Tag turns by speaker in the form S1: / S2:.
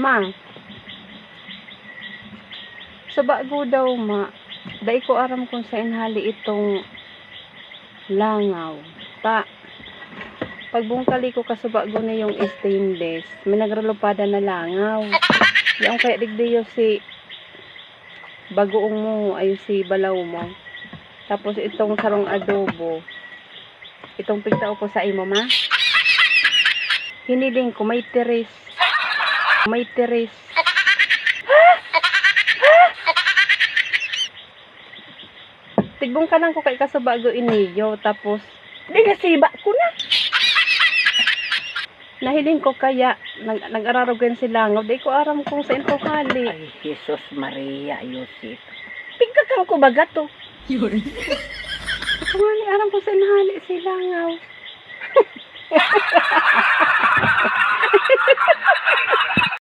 S1: Ma, sa bago daw ma, dai ko aram kung sa inhali itong langaw. Pagbungkali ko kasubago na yung stainless, may nagralupada na langaw. Yung kaya digdiyo si bagoong mo, ay si balaw mo. Tapos itong sarong adobo. Itong pigtao ko sa imo, ma. Hiniling ko, may tiris. May tiris. Tigbong ka lang ko kay kasubago iniyo. Tapos, di nasiba ko na. Nahiling ko kaya, nag-ararogan sila nga. Di ko aram kung saan ko hali.
S2: Ay, Jesus Maria, Yosef.
S1: Pigkakang ko baga to. Yun. Ako nga ni aram kung saan hali sila nga.